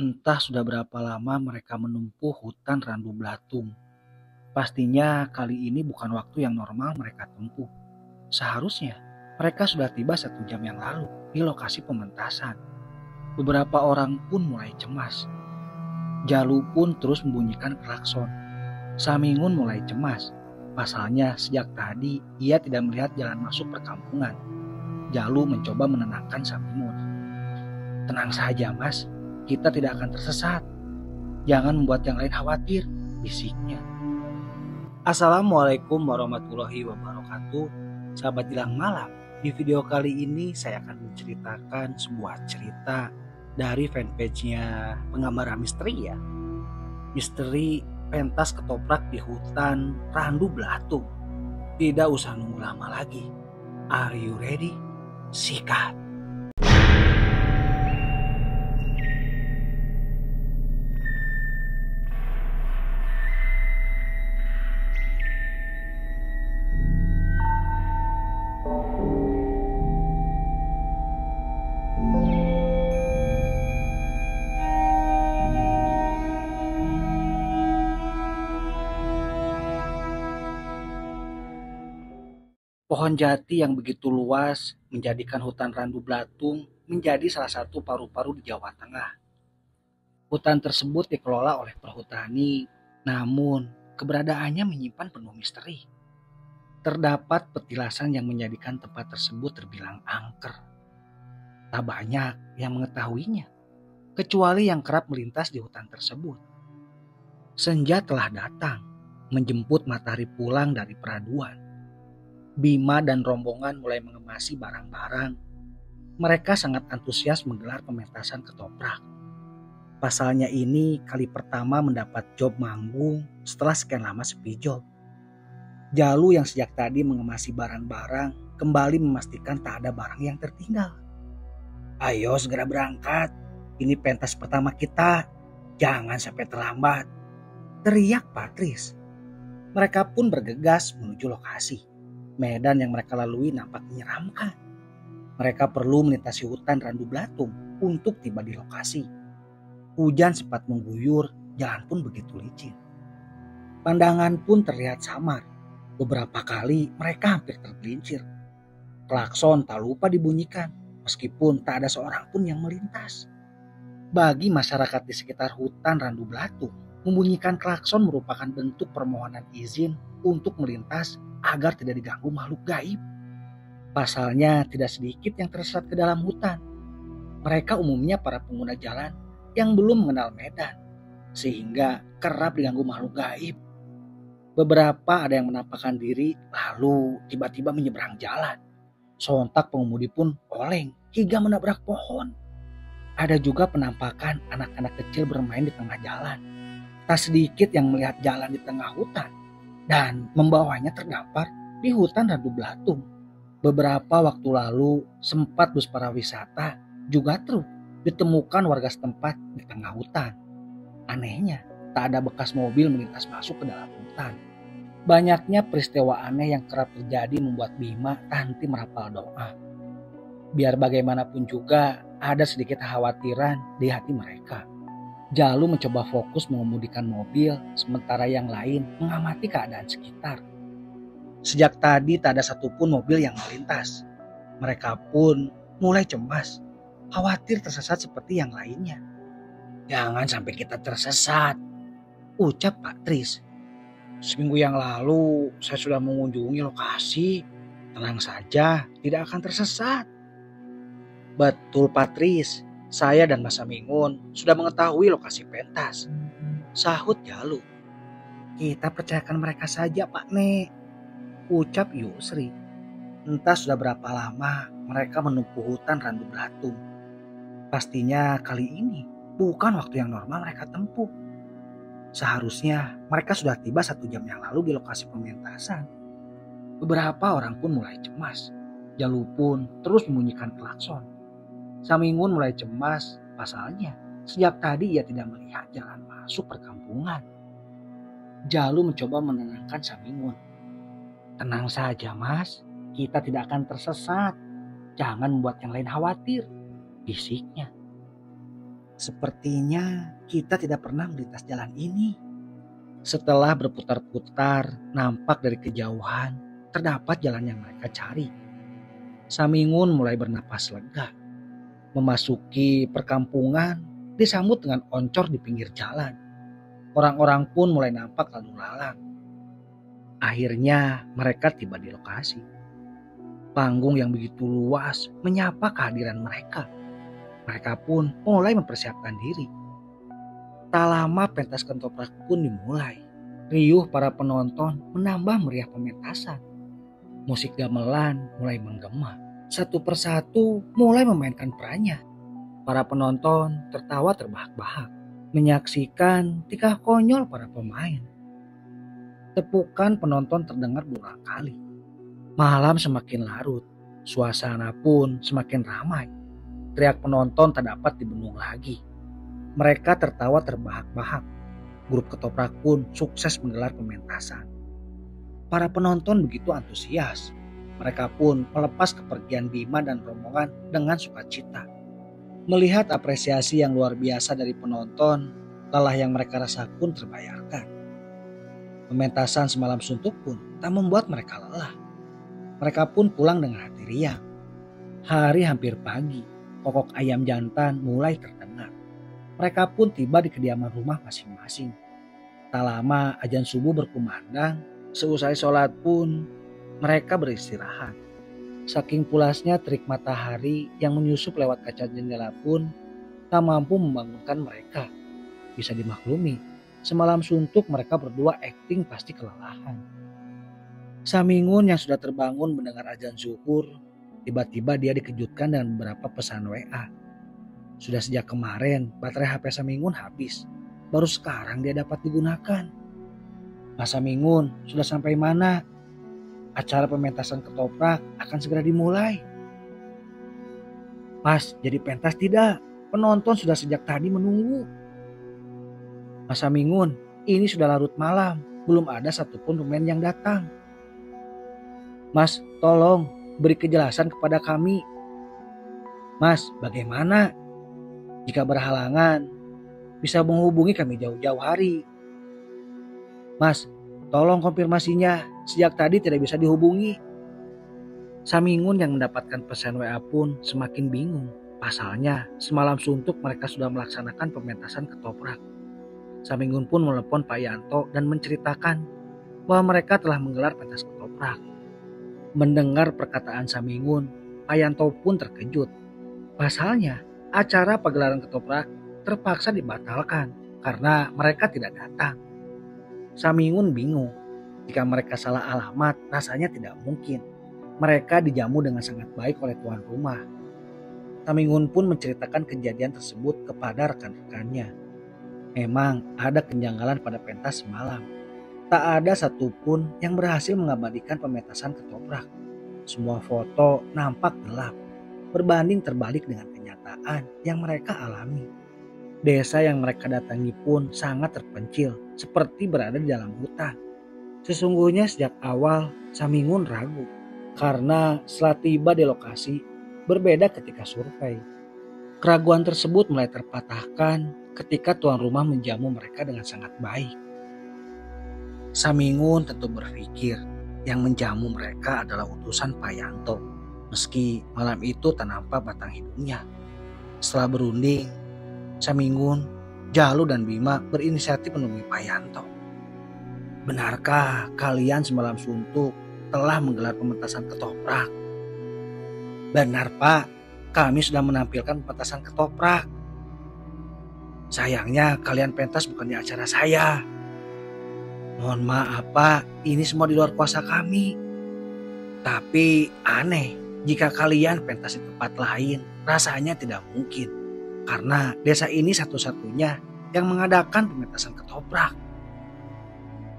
Entah sudah berapa lama mereka menempuh hutan Randu Belatung. Pastinya kali ini bukan waktu yang normal mereka tempuh. Seharusnya mereka sudah tiba 1 jam yang lalu di lokasi pementasan. Beberapa orang pun mulai cemas. Jalu pun terus membunyikan klakson. Samingun mulai cemas. Pasalnya sejak tadi ia tidak melihat jalan masuk perkampungan. Jalu mencoba menenangkan Samingun. "Tenang saja mas, kita tidak akan tersesat. Jangan membuat yang lain khawatir," bisiknya. Assalamualaikum warahmatullahi wabarakatuh. Sahabat Gilang Malam, di video kali ini saya akan menceritakan sebuah cerita dari fanpage-nya Penggambar Misteri ya. Misteri pentas ketoprak di hutan Randu Belatung. Tidak usah nunggu lama lagi. Are you ready? Sikat. Pohon jati yang begitu luas menjadikan hutan Randu Belatung menjadi salah satu paru-paru di Jawa Tengah. Hutan tersebut dikelola oleh perhutani, namun keberadaannya menyimpan penuh misteri. Terdapat petilasan yang menjadikan tempat tersebut terbilang angker. Tak banyak yang mengetahuinya, kecuali yang kerap melintas di hutan tersebut. Senja telah datang, menjemput matahari pulang dari peraduan. Bima dan rombongan mulai mengemasi barang-barang. Mereka sangat antusias menggelar pementasan ketoprak. Pasalnya ini kali pertama mendapat job manggung setelah sekian lama sepi job. Jalu yang sejak tadi mengemasi barang-barang kembali memastikan tak ada barang yang tertinggal. "Ayo segera berangkat, ini pentas pertama kita, jangan sampai terlambat," teriak Patris. Mereka pun bergegas menuju lokasi. Medan yang mereka lalui nampak menyeramkan. Mereka perlu melintasi hutan Randu Belatung untuk tiba di lokasi. Hujan sempat mengguyur, jalan pun begitu licin. Pandangan pun terlihat samar. Beberapa kali mereka hampir tergelincir. Klakson tak lupa dibunyikan, meskipun tak ada seorang pun yang melintas. Bagi masyarakat di sekitar hutan Randu Belatung, membunyikan klakson merupakan bentuk permohonan izin untuk melintas agar tidak diganggu makhluk gaib. Pasalnya tidak sedikit yang tersesat ke dalam hutan. Mereka umumnya para pengguna jalan yang belum mengenal medan, sehingga kerap diganggu makhluk gaib. Beberapa ada yang menampakkan diri lalu tiba-tiba menyeberang jalan. Sontak pengemudi pun oleng hingga menabrak pohon. Ada juga penampakan anak-anak kecil bermain di tengah jalan. Tak sedikit yang melihat jalan di tengah hutan dan membawanya terdampar di hutan Randu Belatung. Beberapa waktu lalu sempat bus pariwisata juga truk ditemukan warga setempat di tengah hutan. Anehnya tak ada bekas mobil melintas masuk ke dalam hutan. Banyaknya peristiwa aneh yang kerap terjadi membuat Bima tak henti merapal doa. Biar bagaimanapun juga ada sedikit kekhawatiran di hati mereka. Jalu mencoba fokus mengemudikan mobil, sementara yang lain mengamati keadaan sekitar. Sejak tadi tak ada satupun mobil yang melintas. Mereka pun mulai cemas, khawatir tersesat seperti yang lainnya. "Jangan sampai kita tersesat," ucap Pak Tris. "Seminggu yang lalu saya sudah mengunjungi lokasi. Tenang saja, tidak akan tersesat." "Betul Pak Tris. Saya dan Mas Samingun sudah mengetahui lokasi pentas," sahut Jalu. "Kita percayakan mereka saja Pak Nek," ucap Yusri. Entah sudah berapa lama mereka menempuh hutan Randu Belatung. Pastinya kali ini bukan waktu yang normal mereka tempuh. Seharusnya mereka sudah tiba 1 jam yang lalu di lokasi pementasan. Beberapa orang pun mulai cemas. Jalu pun terus membunyikan klakson. Samingun mulai cemas, pasalnya sejak tadi ia tidak melihat jalan masuk perkampungan. Jalu mencoba menenangkan Samingun. "Tenang saja mas, kita tidak akan tersesat. Jangan membuat yang lain khawatir," bisiknya. Sepertinya kita tidak pernah melintas jalan ini. Setelah berputar-putar, nampak dari kejauhan terdapat jalan yang mereka cari. Samingun mulai bernapas lega. Memasuki perkampungan, disambut dengan oncor di pinggir jalan. Orang-orang pun mulai nampak lalu lalang. Akhirnya mereka tiba di lokasi. Panggung yang begitu luas menyapa kehadiran mereka. Mereka pun mulai mempersiapkan diri. Tak lama pentas ketoprak pun dimulai. Riuh para penonton menambah meriah pementasan. Musik gamelan mulai menggema. Satu persatu mulai memainkan perannya. Para penonton tertawa terbahak-bahak. Menyaksikan tingkah konyol para pemain. Tepukan penonton terdengar berulang kali. Malam semakin larut. Suasana pun semakin ramai. Teriak penonton tak dapat dibendung lagi. Mereka tertawa terbahak-bahak. Grup ketoprak pun sukses menggelar pementasan. Para penonton begitu antusias. Mereka pun melepas kepergian Bima dan rombongan dengan sukacita. Melihat apresiasi yang luar biasa dari penonton, lelah yang mereka rasa pun terbayarkan. Pementasan semalam suntuk pun tak membuat mereka lelah. Mereka pun pulang dengan hati riang. Hari hampir pagi, kokok ayam jantan mulai terdengar. Mereka pun tiba di kediaman rumah masing-masing. Tak lama azan subuh berkumandang, seusai sholat pun mereka beristirahat. Saking pulasnya terik matahari yang menyusup lewat kaca jendela pun tak mampu membangunkan mereka. Bisa dimaklumi, semalam suntuk mereka berdua akting pasti kelelahan. Samingun yang sudah terbangun mendengar azan zuhur, tiba-tiba dia dikejutkan dengan beberapa pesan WA. Sudah sejak kemarin baterai HP Samingun habis. Baru sekarang dia dapat digunakan. Mas Samingun, sudah sampai mana? Acara pementasan ketoprak akan segera dimulai. Mas, jadi pentas tidak? Penonton sudah sejak tadi menunggu. Mas Samingun, ini sudah larut malam. Belum ada satupun pemain yang datang. Mas, tolong beri kejelasan kepada kami. Mas, bagaimana? Jika berhalangan, bisa menghubungi kami jauh-jauh hari. Mas, tolong konfirmasinya. Sejak tadi tidak bisa dihubungi. Samingun yang mendapatkan pesan WA pun semakin bingung. Pasalnya, semalam suntuk mereka sudah melaksanakan pementasan ketoprak. Samingun pun menelepon Pak Yanto dan menceritakan bahwa mereka telah menggelar pentas ketoprak. Mendengar perkataan Samingun, Pak Yanto pun terkejut. Pasalnya, acara pagelaran ketoprak terpaksa dibatalkan karena mereka tidak datang. Samingun bingung. Jika mereka salah alamat, rasanya tidak mungkin. Mereka dijamu dengan sangat baik oleh tuan rumah. Samingun pun menceritakan kejadian tersebut kepada rekan-rekannya. Memang ada kejanggalan pada pentas semalam. Tak ada satupun yang berhasil mengabadikan pementasan ketoprak. Semua foto nampak gelap, berbanding terbalik dengan kenyataan yang mereka alami. Desa yang mereka datangi pun sangat terpencil, seperti berada di dalam hutan. Sesungguhnya sejak awal Samingun ragu, karena setelah tiba di lokasi berbeda ketika survei. Keraguan tersebut mulai terpatahkan ketika tuan rumah menjamu mereka dengan sangat baik. Samingun tentu berpikir yang menjamu mereka adalah utusan Pak Yanto, meski malam itu tak nampak batang hidungnya. Setelah berunding, Samingun, Jalu dan Bima berinisiatif menemui Pak Yanto. Benarkah kalian semalam suntuk telah menggelar pementasan ketoprak? Benar Pak, kami sudah menampilkan pementasan ketoprak. Sayangnya kalian pentas bukan di acara saya. Mohon maaf Pak, ini semua di luar kuasa kami. Tapi aneh, jika kalian pentas di tempat lain, rasanya tidak mungkin. Karena desa ini satu-satunya yang mengadakan pementasan ketoprak.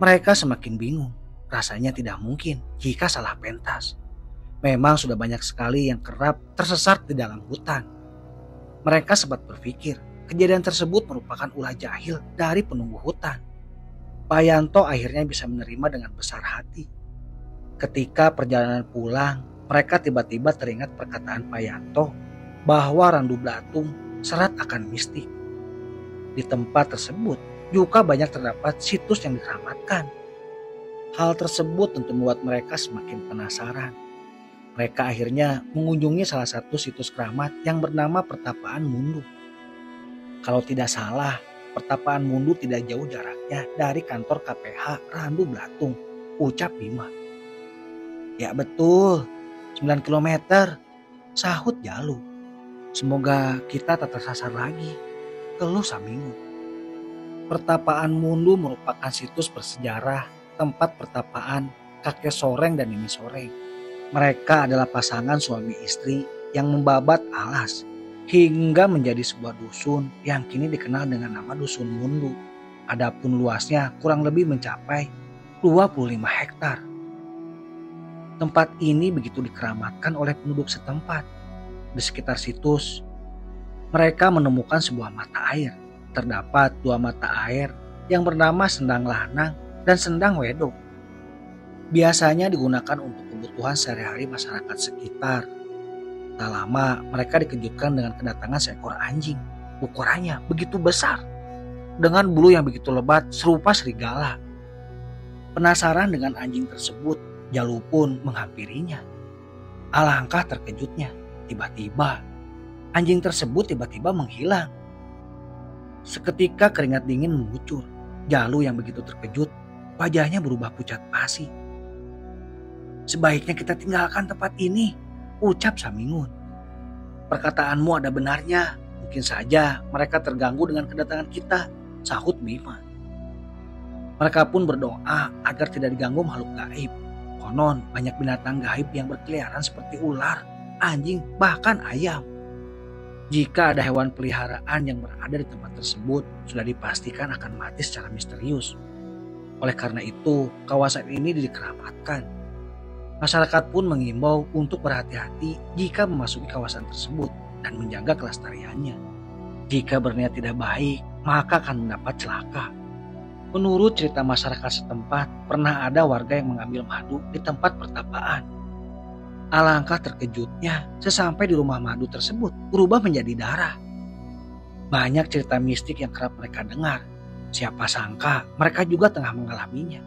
Mereka semakin bingung, rasanya tidak mungkin jika salah pentas. Memang sudah banyak sekali yang kerap tersesat di dalam hutan. Mereka sempat berpikir kejadian tersebut merupakan ulah jahil dari penunggu hutan. Pak Yanto akhirnya bisa menerima dengan besar hati. Ketika perjalanan pulang, mereka tiba-tiba teringat perkataan Pak Yanto bahwa Randu Blatung syarat akan mistik. Di tempat tersebut juga banyak terdapat situs yang dikeramatkan. Hal tersebut tentu membuat mereka semakin penasaran. Mereka akhirnya mengunjungi salah satu situs keramat yang bernama Pertapaan Mundu. Kalau tidak salah, Pertapaan Mundu tidak jauh jaraknya dari kantor KPH Randu Blatung, ucap Bima. Ya betul, 9 kilometer, sahut Jalu. Semoga kita tak tersasar lagi, keluh Samingun. Pertapaan Mundu merupakan situs bersejarah tempat pertapaan kakek Soreng dan Nini Soreng. Mereka adalah pasangan suami istri yang membabat alas hingga menjadi sebuah dusun yang kini dikenal dengan nama Dusun Mundu. Adapun luasnya kurang lebih mencapai 25 hektar. Tempat ini begitu dikeramatkan oleh penduduk setempat. Di sekitar situs, mereka menemukan sebuah mata air. Terdapat 2 mata air yang bernama Sendang Lanang dan Sendang Wedok. Biasanya digunakan untuk kebutuhan sehari-hari masyarakat sekitar. Tak lama mereka dikejutkan dengan kedatangan seekor anjing. Ukurannya begitu besar, dengan bulu yang begitu lebat serupa serigala. Penasaran dengan anjing tersebut, Jalu pun menghampirinya. Alangkah terkejutnya, tiba-tiba anjing tersebut tiba-tiba menghilang. Seketika keringat dingin mengucur. Jalu yang begitu terkejut, wajahnya berubah pucat pasi. Sebaiknya kita tinggalkan tempat ini, ucap Samingun. Perkataanmu ada benarnya, mungkin saja mereka terganggu dengan kedatangan kita, sahut Bima. Mereka pun berdoa agar tidak diganggu makhluk gaib. Konon banyak binatang gaib yang berkeliaran seperti ular, anjing, bahkan ayam. Jika ada hewan peliharaan yang berada di tempat tersebut, sudah dipastikan akan mati secara misterius. Oleh karena itu, kawasan ini dikeramatkan. Masyarakat pun mengimbau untuk berhati-hati jika memasuki kawasan tersebut dan menjaga kelestariannya. Jika berniat tidak baik, maka akan mendapat celaka. Menurut cerita masyarakat setempat, pernah ada warga yang mengambil madu di tempat pertapaan. Alangkah terkejutnya sesampai di rumah madu tersebut berubah menjadi darah. Banyak cerita mistik yang kerap mereka dengar. Siapa sangka mereka juga tengah mengalaminya.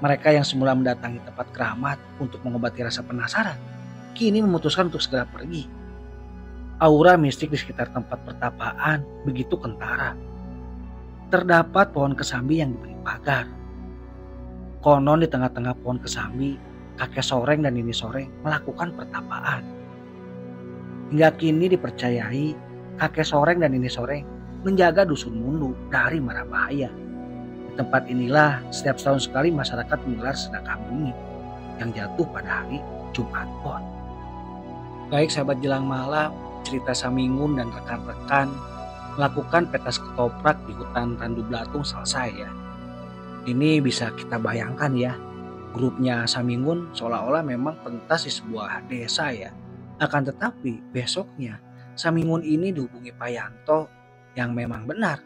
Mereka yang semula mendatangi tempat keramat untuk mengobati rasa penasaran, kini memutuskan untuk segera pergi. Aura mistik di sekitar tempat pertapaan begitu kentara. Terdapat pohon kesambi yang diberi pagar. Konon di tengah-tengah pohon kesambi, kakek Soreng dan Nini Soreng melakukan pertapaan. Hingga kini dipercayai kakek Soreng dan Nini Soreng menjaga Dusun Mundu dari mara bahaya. Di tempat inilah setiap tahun sekali masyarakat menggelar sedekah bumi yang jatuh pada hari Jumat Pon. Baik sahabat Jelang Malam, cerita Samingun dan rekan-rekan melakukan petas ketoprak di hutan Randu Blatung selesai ya. Ini bisa kita bayangkan ya, grupnya Samingun seolah-olah memang pentas di sebuah desa ya. Akan tetapi besoknya Samingun ini dihubungi Pak Yanto yang memang benar.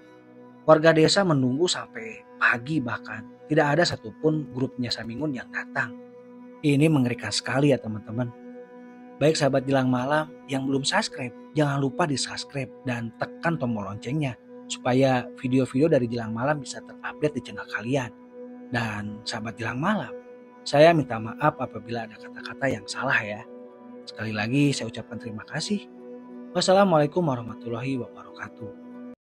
Warga desa menunggu sampai pagi bahkan tidak ada satupun grupnya Samingun yang datang. Ini mengerikan sekali ya teman-teman. Baik sahabat Jelang Malam yang belum subscribe, jangan lupa di subscribe dan tekan tombol loncengnya supaya video-video dari Jelang Malam bisa terupdate di channel kalian. Dan sahabat Jelang Malam, saya minta maaf apabila ada kata-kata yang salah ya. Sekali lagi saya ucapkan terima kasih. Wassalamualaikum warahmatullahi wabarakatuh.